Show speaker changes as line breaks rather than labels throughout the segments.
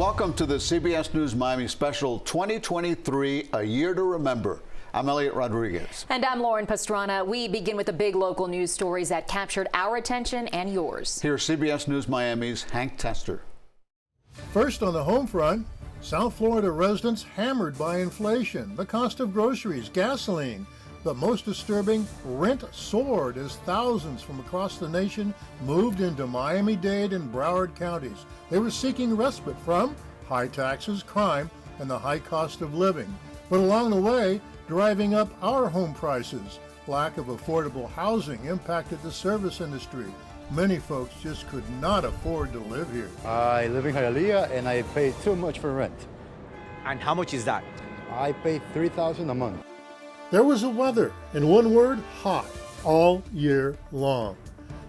Welcome to the CBS News Miami special 2023, A Year to Remember. I'm Elliot Rodriguez.
And I'm Lauren Pastrana. We begin with the big local news stories that captured our attention and yours.
Here's CBS News Miami's Hank Tester.
First on the home front, South Florida residents hammered by inflation, the cost of groceries, gasoline. But most disturbing, rent soared as thousands from across the nation moved into Miami-Dade and Broward counties. They were seeking respite from high taxes, crime, and the high cost of living. But along the way, driving up our home prices. Lack of affordable housing impacted the service industry. Many folks just could not afford to live here.
I live in Hialeah and I pay too much for rent.
And how much is that?
I pay $3,000 a month.
There was the weather, in one word, hot, all year long.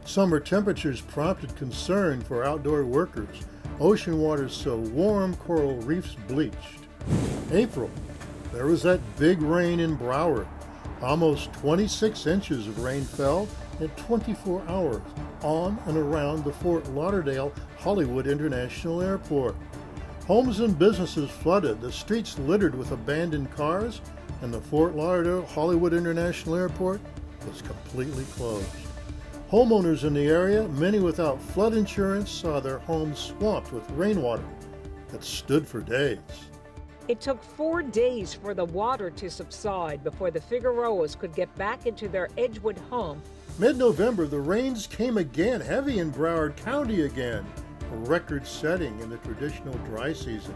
Summer temperatures prompted concern for outdoor workers. Ocean waters so warm, coral reefs bleached. April, there was that big rain in Broward. Almost 26 inches of rain fell in 24 hours on and around the Fort Lauderdale Hollywood International Airport. Homes and businesses flooded, the streets littered with abandoned cars, and the Fort Lauderdale Hollywood International Airport was completely closed. Homeowners in the area, many without flood insurance, saw their homes swamped with rainwater that stood for days.
It took 4 days for the water to subside before the Figueroas could get back into their Edgewood home.
Mid-November, the rains came again, heavy in Broward County again, a record setting in the traditional dry season.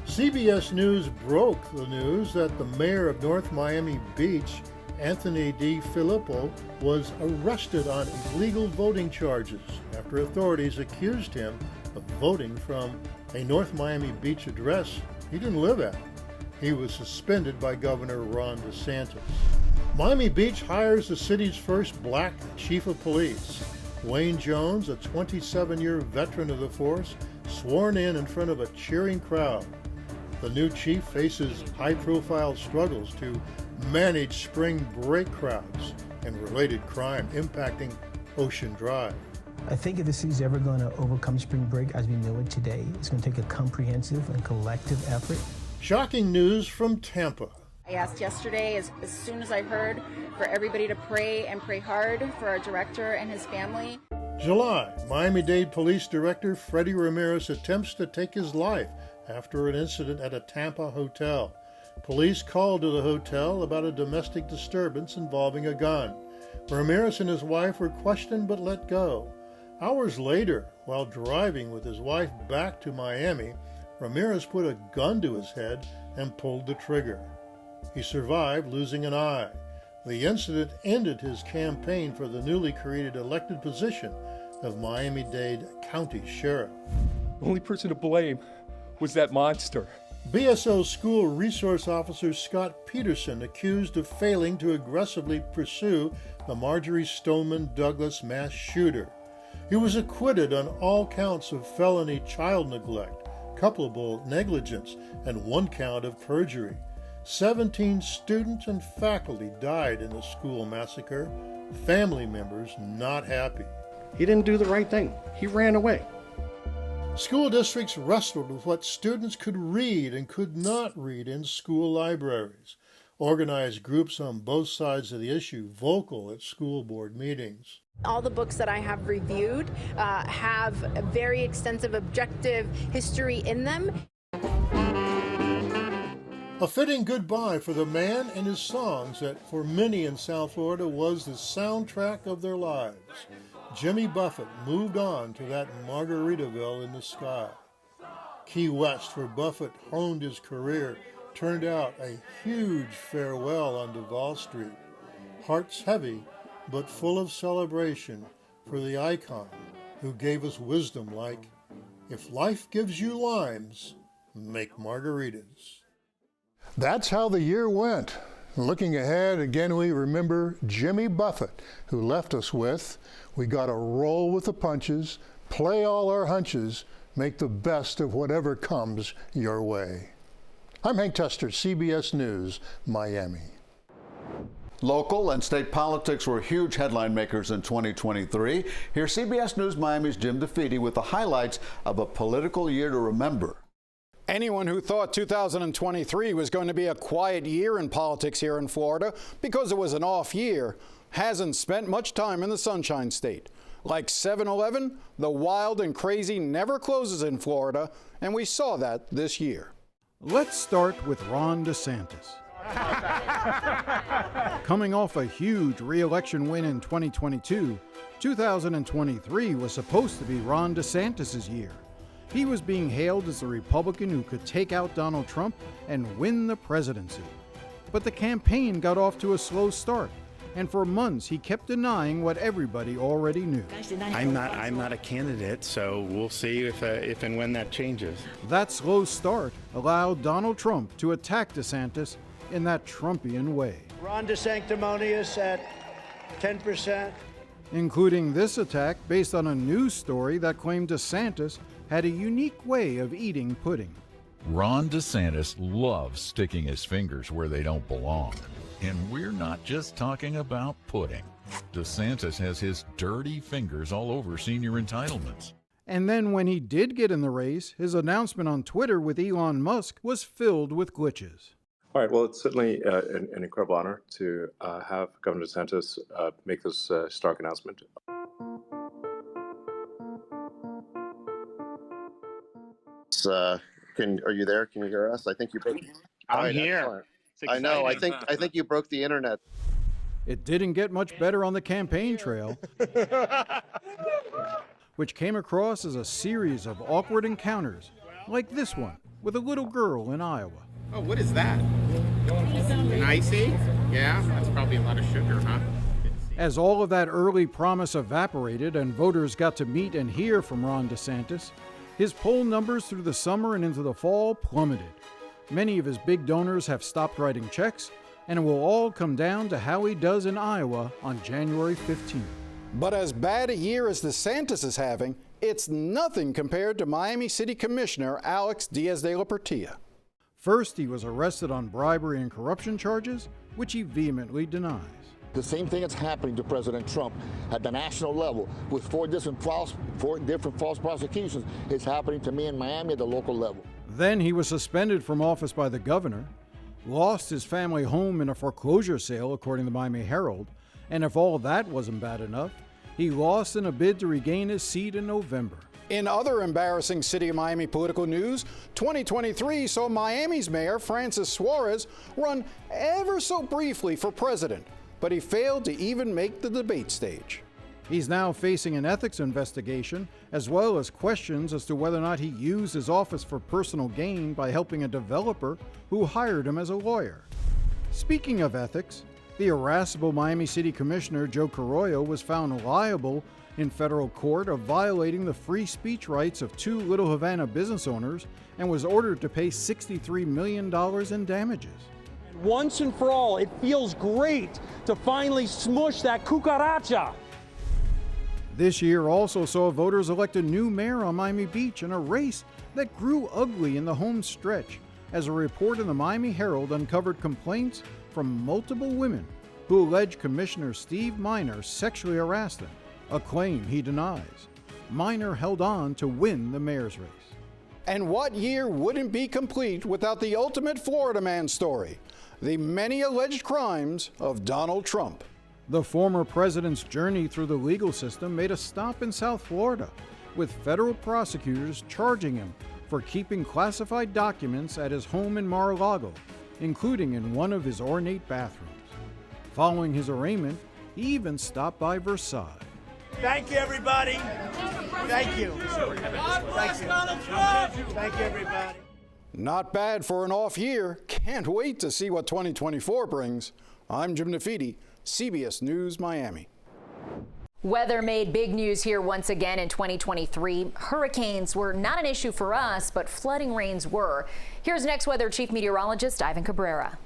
CBS News broke the news that the mayor of North Miami Beach, Anthony D. Filippo, was arrested on illegal voting charges after authorities accused him of voting from a North Miami Beach address he didn't live at. He was suspended by Governor Ron DeSantis. Miami Beach hires the city's first black chief of police. Wayne Jones, a 27-year veteran of the force, sworn in front of a cheering crowd. The new chief faces high-profile struggles to manage spring break crowds and related crime impacting Ocean Drive.
I think if the city's ever going to overcome spring break as we know it today, it's going to take a comprehensive and collective effort.
Shocking news from Tampa.
I asked yesterday, as soon as I heard, for everybody to pray and pray hard for our director and his family.
July, Miami-Dade Police Director Freddie Ramirez attempts to take his life after an incident at a Tampa hotel. Police called to the hotel about a domestic disturbance involving a gun. Ramirez and his wife were questioned but let go. Hours later, while driving with his wife back to Miami, Ramirez put a gun to his head and pulled the trigger. He survived, losing an eye. The incident ended his campaign for the newly created elected position of Miami-Dade County Sheriff.
The only person to blame was that monster.
BSO School Resource Officer Scott Peterson accused of failing to aggressively pursue the Marjorie Stoneman Douglas mass shooter. He was acquitted on all counts of felony child neglect, culpable negligence, and 1 count of perjury. 17 students and faculty died in the school massacre. Family members not happy.
He didn't do the right thing. He ran away.
School districts wrestled with what students could read and could not read in school libraries. Organized groups on both sides of the issue, vocal at school board meetings.
All the books that I have reviewed have a very extensive objective history in them.
A fitting goodbye for the man and his songs that for many in South Florida was the soundtrack of their lives. Jimmy Buffett moved on to that Margaritaville in the sky. Key West, where Buffett honed his career, turned out a huge farewell on Duval Street. Hearts heavy, but full of celebration for the icon who gave us wisdom like, if life gives you limes, make margaritas. That's how the year went. Looking ahead, again, we remember Jimmy Buffett, who left us with, we got to roll with the punches, play all our hunches, make the best of whatever comes your way. I'm Hank Tester, CBS News, Miami.
Local and state politics were huge headline makers in 2023. Here's CBS News Miami's Jim DeFeeti with the highlights of a political year to remember.
Anyone who thought 2023 was going to be a quiet year in politics here in Florida because it was an off year hasn't spent much time in the Sunshine State. Like 7-Eleven, the wild and crazy never closes in Florida, and we saw that this year. Let's start with Ron DeSantis. Coming off a huge re-election win in 2022, 2023 was supposed to be Ron DeSantis' year. He was being hailed as the Republican who could take out Donald Trump and win the presidency. But the campaign got off to a slow start, and for months he kept denying what everybody already knew.
I'm not a candidate, so we'll see if and when that changes.
That slow start allowed Donald Trump to attack DeSantis in that Trumpian way.
Ron DeSanctimonious at 10%.
Including this attack based on a news story that claimed DeSantis had a unique way of eating pudding.
Ron DeSantis loves sticking his fingers where they don't belong. And we're not just talking about pudding. DeSantis has his dirty fingers all over senior entitlements.
And then when he did get in the race, his announcement on Twitter with Elon Musk was filled with glitches.
All right, well, it's certainly an incredible honor to have Governor DeSantis make this stark announcement.
Are you there? Can you hear us? I think you broke.
I'm here.
I know. I think you broke the internet.
It didn't get much better on the campaign trail, which came across as a series of awkward encounters, like this one with a little girl in Iowa.
Oh, what is that? An icy? Yeah, that's probably a lot of sugar, huh?
As all of that early promise evaporated and voters got to meet and hear from Ron DeSantis, his poll numbers through the summer and into the fall plummeted. Many of his big donors have stopped writing checks, and it will all come down to how he does in Iowa on January 15th. But as bad a year as DeSantis is having, it's nothing compared to Miami City Commissioner Alex Diaz de la Portilla. First, he was arrested on bribery and corruption charges, which he vehemently denies.
The same thing that's happening to President Trump at the national level with four different false prosecutions is happening to me in Miami at the local level.
Then he was suspended from office by the governor, lost his family home in a foreclosure sale, according to the Miami Herald, and if all that wasn't bad enough, he lost in a bid to regain his seat in November. In other embarrassing City of Miami political news, 2023 saw Miami's mayor, Francis Suarez, run ever so briefly for president, but he failed to even make the debate stage. He's now facing an ethics investigation, as well as questions as to whether or not he used his office for personal gain by helping a developer who hired him as a lawyer. Speaking of ethics, the irascible Miami City Commissioner Joe Carollo was found liable in federal court of violating the free speech rights of two Little Havana business owners and was ordered to pay $63 million in damages.
Once and for all, it feels great to finally smush that cucaracha.
This year also saw voters elect a new mayor on Miami Beach in a race that grew ugly in the home stretch, as a report in the Miami Herald uncovered complaints from multiple women who allege Commissioner Steve Miner sexually harassed them, a claim he denies. Miner held on to win the mayor's race. And what year wouldn't be complete without the ultimate Florida man story, the many alleged crimes of Donald Trump? The former president's journey through the legal system made a stop in South Florida, with federal prosecutors charging him for keeping classified documents at his home in Mar-a-Lago, including in one of his ornate bathrooms. Following his arraignment, he even stopped by Versailles.
Thank you, everybody. Thank you. Thank you. Thank you, everybody.
Not bad for an off year. Can't wait to see what 2024 brings. I'm Jim Nafidi, CBS News Miami.
Weather made big news here once again in 2023. Hurricanes were not an issue for us, but flooding rains were. Here's next Weather Chief Meteorologist Ivan Cabrera.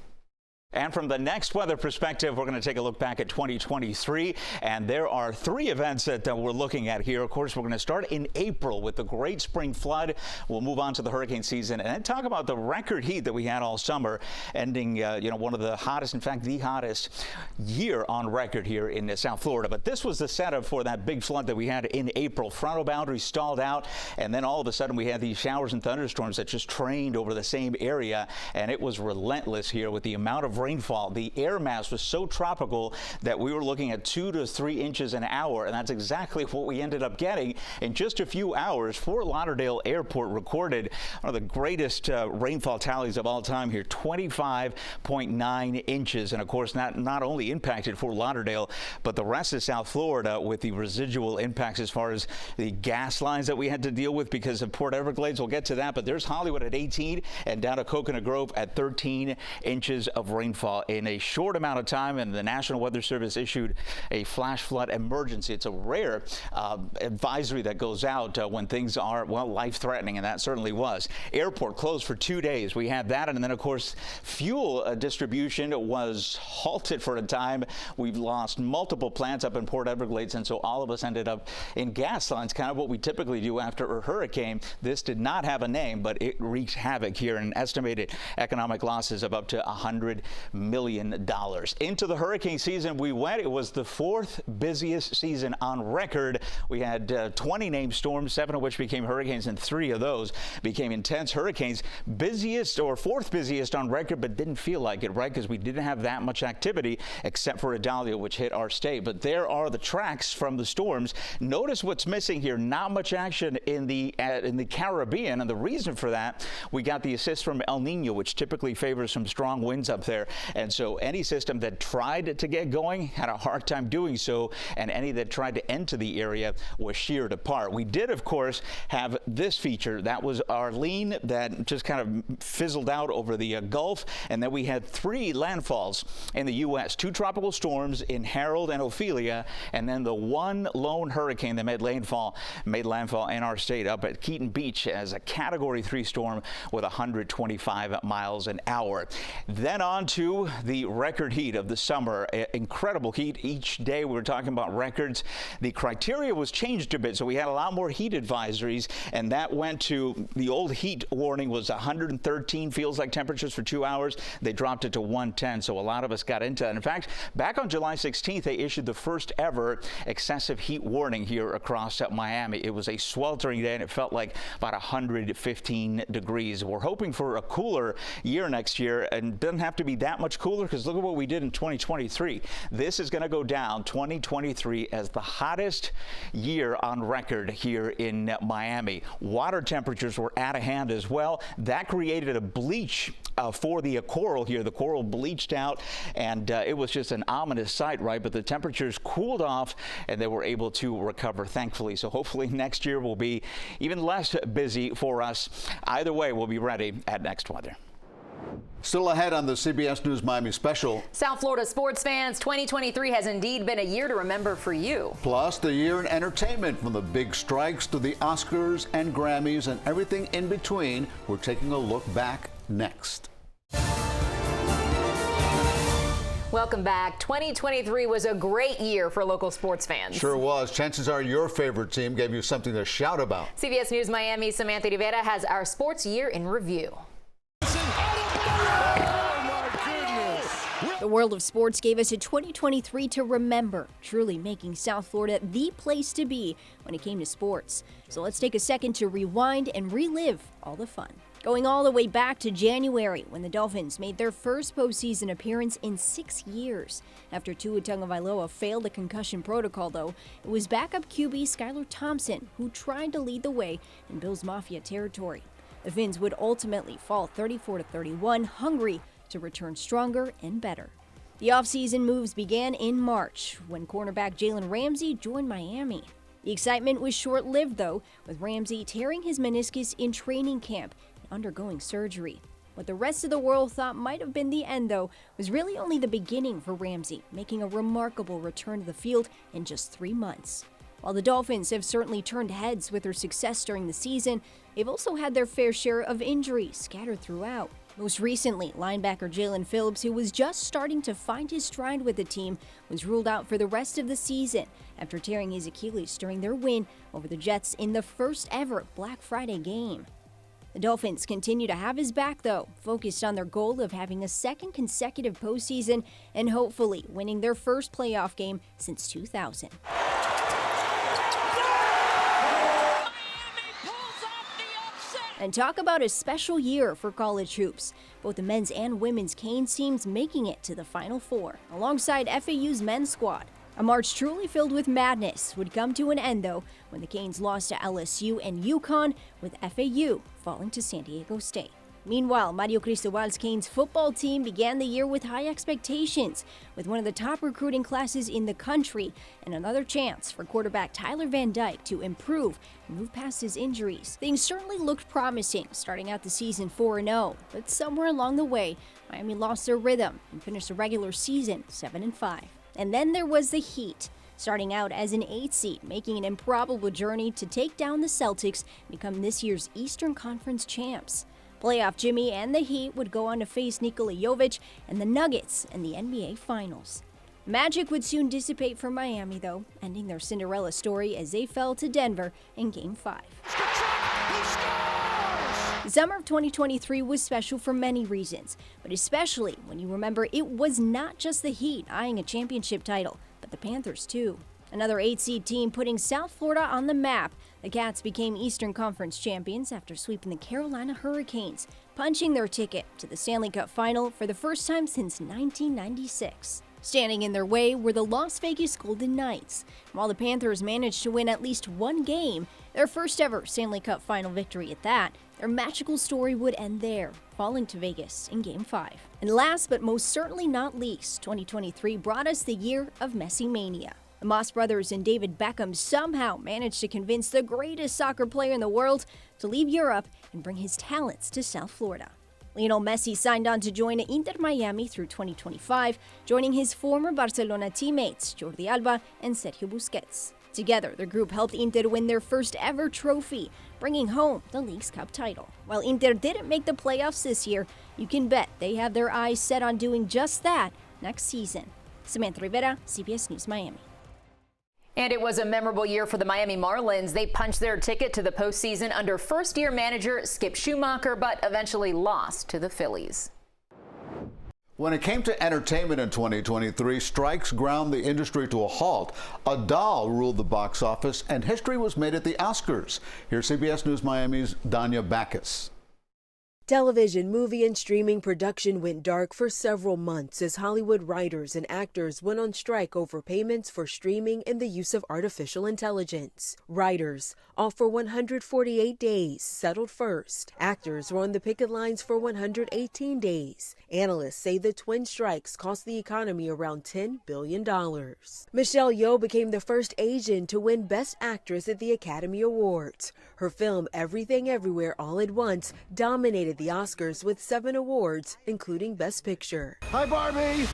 And from the next weather perspective, we're going to take a look back at 2023. And there are 3 events that we're looking at here. Of course, we're going to start in April with the great spring flood. We'll move on to the hurricane season and then talk about the record heat that we had all summer, ending, one of the hottest, in fact, the hottest year on record here in South Florida. But this was the setup for that big flood that we had in April. Frontal boundaries stalled out, and then all of a sudden we had these showers and thunderstorms that just trained over the same area, and it was relentless here with the amount of rainfall. The air mass was so tropical that we were looking at 2 to 3 inches an hour, and that's exactly what we ended up getting in just a few hours. Fort Lauderdale Airport recorded one of the greatest rainfall tallies of all time here, 25.9 inches. And of course, not only impacted Fort Lauderdale, but the rest of South Florida with the residual impacts as far as the gas lines that we had to deal with because of Port Everglades. We'll get to that, but there's Hollywood at 18 and down to Coconut Grove at 13 inches of rainfall in a short amount of time, and the National Weather Service issued a flash flood emergency. It's a rare advisory that goes out when things are, well, life-threatening, and that certainly was. Airport closed for 2 days. We had that, and then, of course, fuel distribution was halted for a time. We've lost multiple plants up in Port Everglades, and so all of us ended up in gas lines, kind of what we typically do after a hurricane. This did not have a name, but it wreaked havoc here, and estimated economic losses of up to $100 million. Into the hurricane season we went. It was the 4th busiest season on record. We had 20 named storms, 7 of which became hurricanes, and 3 of those became intense hurricanes. Busiest, or 4th busiest on record, but didn't feel like it, right? Because we didn't have that much activity except for Idalia, which hit our state. But there are the tracks from the storms. Notice what's missing here. Not much action in the Caribbean, and the reason for that, we got the assist from El Nino, which typically favors some strong winds up there. And so any system that tried to get going had a hard time doing so, and any that tried to enter the area was sheared apart. We did, of course, have this feature. That was Arlene that just kind of fizzled out over the Gulf, and then we had 3 landfalls in the U.S., 2 tropical storms in Harold and Ophelia, and then the one lone hurricane that made landfall in our state up at Keaton Beach as a Category 3 storm with 125 miles an hour. Then on to the record heat of the summer. Incredible heat. Each day we were talking about records. The criteria was changed a bit, so we had a lot more heat advisories, and that went to the old heat warning was 113 feels like temperatures for 2 hours. They dropped it to 110, so a lot of us got into that. In fact, back on July 16th, they issued the first ever excessive heat warning here across Miami. It was a sweltering day, and it felt like about 115 degrees. We're hoping for a cooler year next year, and it doesn't have to be that much cooler because look at what we did in 2023. This is going to go down 2023 as the hottest year on record here in Miami. Water temperatures were out of hand as well. That created a bleach for the coral here. The coral bleached out, and it was just an ominous sight, right? But the temperatures cooled off, and they were able to recover, thankfully. So hopefully next year will be even less busy for us. Either way, we'll be ready at Next Weather.
Still ahead on the CBS News Miami special.
South Florida sports fans, 2023 has indeed been a year to remember for you.
Plus, the year in entertainment, from the big strikes to the Oscars and Grammys and everything in between. We're taking a look back next.
Welcome back. 2023 was a great year for local sports fans.
Sure was. Chances are your favorite team gave you something to shout about.
CBS News Miami Samantha Rivera has our sports year in review.
The world of sports gave us a 2023 to remember, truly making South Florida the place to be when it came to sports. So let's take a second to rewind and relive all the fun. Going all the way back to January, when the Dolphins made their first postseason appearance in 6 years. After Tua Tagovailoa failed the concussion protocol, though, it was backup QB Skylar Thompson who tried to lead the way in Bills Mafia territory. The Fins would ultimately fall 34-31, hungry to return stronger and better. The offseason moves began in March when cornerback Jalen Ramsey joined Miami. The excitement was short-lived, though, with Ramsey tearing his meniscus in training camp and undergoing surgery. What the rest of the world thought might have been the end, though, was really only the beginning for Ramsey, making a remarkable return to the field in just 3 months. While the Dolphins have certainly turned heads with their success during the season, they've also had their fair share of injuries scattered throughout. Most recently, linebacker Jalen Phillips, who was just starting to find his stride with the team, was ruled out for the rest of the season after tearing his Achilles during their win over the Jets in the first ever Black Friday game. The Dolphins continue to have his back, though, focused on their goal of having a second consecutive postseason and hopefully winning their first playoff game since 2000. And talk about a special year for college hoops. Both the men's and women's Canes teams making it to the Final Four, alongside FAU's men's squad. A March truly filled with madness would come to an end, though, when the Canes lost to LSU and UConn, with FAU falling to San Diego State. Meanwhile, Mario Cristobal's Canes football team began the year with high expectations, with one of the top recruiting classes in the country and another chance for quarterback Tyler Van Dyke to improve and move past his injuries. Things certainly looked promising, starting out the season 4-0, but somewhere along the way, Miami lost their rhythm and finished the regular season 7-5. And then there was the Heat, starting out as an 8 seed, making an improbable journey to take down the Celtics and become this year's Eastern Conference champs. Playoff Jimmy and the Heat would go on to face Nikola Jovic and the Nuggets in the NBA Finals. Magic would soon dissipate for Miami, though, ending their Cinderella story as they fell to Denver in Game 5. The summer of 2023 was special for many reasons, but especially when you remember it was not just the Heat eyeing a championship title, but the Panthers too. Another 8-seed team putting South Florida on the map. The Cats became Eastern Conference champions after sweeping the Carolina Hurricanes, punching their ticket to the Stanley Cup Final for the first time since 1996. Standing in their way were the Las Vegas Golden Knights. While the Panthers managed to win at least one game, their first ever Stanley Cup Final victory at that, their magical story would end there, falling to Vegas in Game 5. And last but most certainly not least, 2023 brought us the year of Messi Mania. The Moss brothers and David Beckham somehow managed to convince the greatest soccer player in the world to leave Europe and bring his talents to South Florida. Lionel Messi signed on to join Inter Miami through 2025, joining his former Barcelona teammates Jordi Alba and Sergio Busquets. Together, the group helped Inter win their first ever trophy, bringing home the League's Cup title. While Inter didn't make the playoffs this year, you can bet they have their eyes set on doing just that next season. Samantha Rivera, CBS News Miami.
And it was a memorable year for the Miami Marlins. They punched their ticket to the postseason under first-year manager Skip Schumacher, but eventually lost to the Phillies.
When it came to entertainment in 2023, strikes ground the industry to a halt. A doll ruled the box office, and history was made at the Oscars. Here's CBS News Miami's Danya Backus.
Television, movie, and streaming production went dark for several months as Hollywood writers and actors went on strike over payments for streaming and the use of artificial intelligence. Writers, all for 148 days, settled first. Actors were on the picket lines for 118 days. Analysts say the twin strikes cost the economy around $10 billion. Michelle Yeoh became the first Asian to win Best Actress at the Academy Awards. Her film Everything Everywhere All at Once dominated the Oscars with 7 awards, including Best Picture.
Hi, Barbie.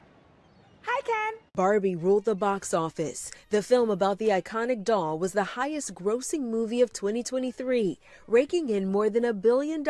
Hi, Ken. Barbie ruled the box office. The film about the iconic doll was the highest grossing movie of 2023, raking in more than $1 billion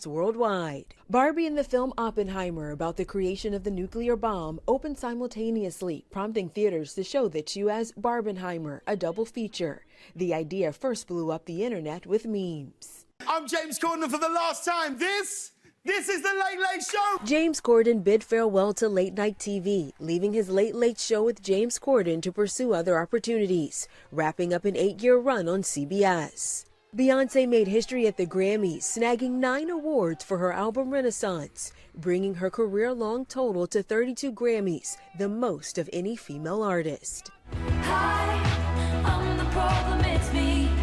worldwide. Barbie and the film Oppenheimer about the creation of the nuclear bomb opened simultaneously, prompting theaters to show the two as Barbenheimer, a double feature. The idea first blew up the internet with memes.
I'm James Corden for the last time. This is the Late Late Show.
James Corden bid farewell to late night TV, leaving his Late Late Show with James Corden to pursue other opportunities, wrapping up an 8-year run on CBS. Beyoncé made history at the Grammys, snagging 9 awards for her album Renaissance, bringing her career-long total to 32 Grammys, the most of any female artist.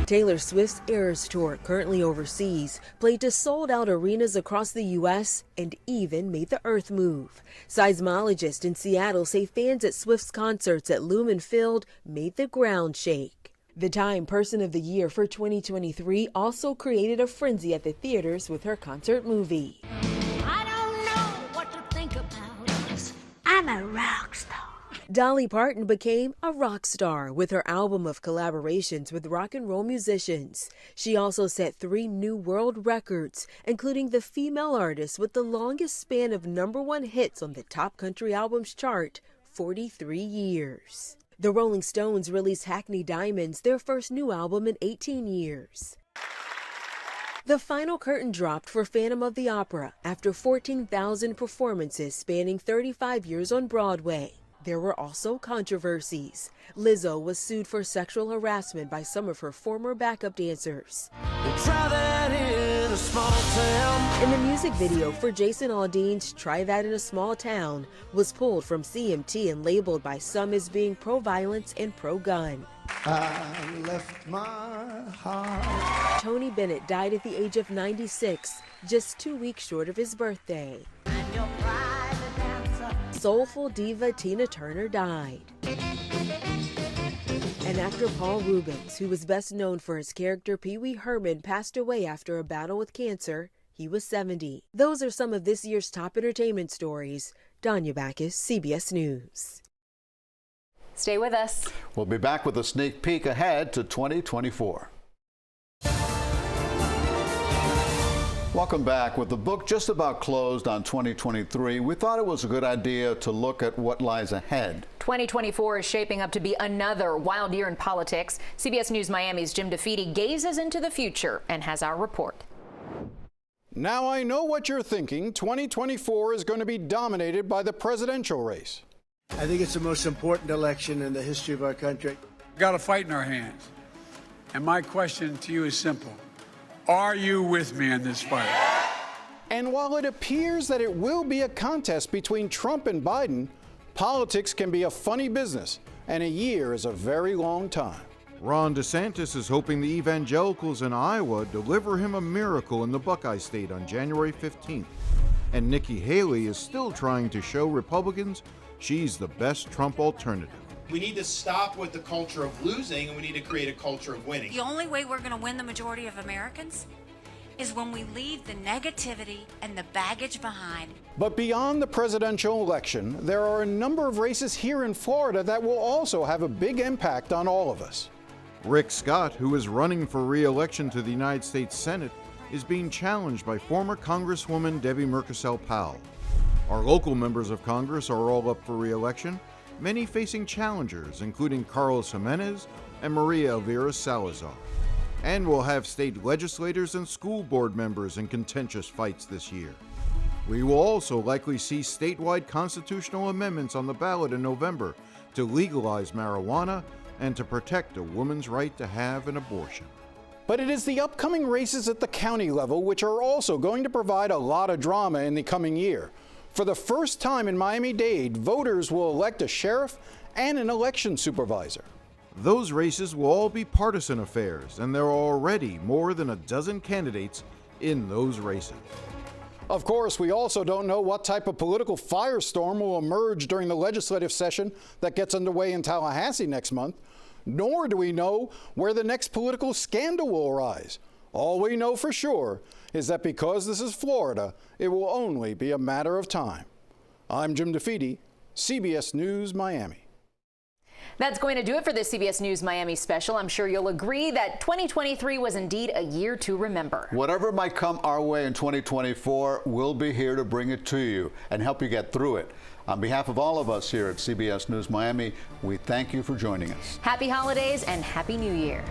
Taylor Swift's Eras Tour, currently overseas, played to sold-out arenas across the U.S. and even made the earth move. Seismologists in Seattle say fans at Swift's concerts at Lumen Field made the ground shake. The Time Person of the Year for 2023 also created a frenzy at the theaters with her concert movie.
I don't know what to think about us. I'm a rock star.
Dolly Parton became a rock star with her album of collaborations with rock and roll musicians. She also set 3 new world records, including the female artist with the longest span of #1 hits on the top country albums chart, 43 years. The Rolling Stones released Hackney Diamonds, their first new album in 18 years. The final curtain dropped for Phantom of the Opera after 14,000 performances spanning 35 years on Broadway. There were also controversies. Lizzo was sued for sexual harassment by some of her former backup dancers. And the music video for Jason Aldean's Try That in a Small Town was pulled from CMT and labeled by some as being pro-violence and pro-gun.
I left my heart.
Tony Bennett died at the age of 96, just 2 weeks short of his birthday. Soulful diva Tina Turner died. And actor Paul Reubens, who was best known for his character Pee Wee Herman, passed away after a battle with cancer. He was 70. Those are some of this year's top entertainment stories. Danya Backus, CBS News.
Stay with us.
We'll be back with a sneak peek ahead to 2024. Welcome back. With the book just about closed on 2023, we thought it was a good idea to look at what lies ahead.
2024 is shaping up to be another wild year in politics. CBS News Miami's Jim DeFeeti gazes into the future and has our report.
Now I know what you're thinking. 2024 is going to be dominated by the presidential race.
I think it's the most important election in the history of our country.
We've got a fight in our hands. And my question to you is simple. Are you with me in this fight?
And while it appears that it will be a contest between Trump and Biden, politics can be a funny business, and a year is a very long time. Ron DeSantis is hoping the evangelicals in Iowa deliver him a miracle in the Buckeye State on January 15th. And Nikki Haley is still trying to show Republicans she's the best Trump alternative.
We need to stop with the culture of losing, and we need to create a culture of winning.
The only way we're going to win the majority of Americans is when we leave the negativity and the baggage behind.
But beyond the presidential election, there are a number of races here in Florida that will also have a big impact on all of us. Rick Scott, who is running for re-election to the United States Senate, is being challenged by former Congresswoman Debbie Murkisell-Powell. Our local members of Congress are all up for re-election, many facing challengers, including Carlos Jimenez and Maria Elvira Salazar. And we'll have state legislators and school board members in contentious fights this year. We will also likely see statewide constitutional amendments on the ballot in November to legalize marijuana and to protect a woman's right to have an abortion. But it is the upcoming races at the county level which are also going to provide a lot of drama in the coming year. For the first time in Miami-Dade, voters will elect a sheriff and an election supervisor. Those races will all be partisan affairs, and there are already more than a dozen candidates in those races. Of course, we also don't know what type of political firestorm will emerge during the legislative session that gets underway in Tallahassee next month, nor do we know where the next political scandal will arise. All we know for sure is that because this is Florida, it will only be a matter of time. I'm Jim DeFeeti, CBS News Miami.
That's going to do it for this CBS News Miami special. I'm sure you'll agree that 2023 was indeed a year to remember.
Whatever might come our way in 2024, we'll be here to bring it to you and help you get through it. On behalf of all of us here at CBS News Miami, we thank you for joining us.
Happy holidays and Happy New Year.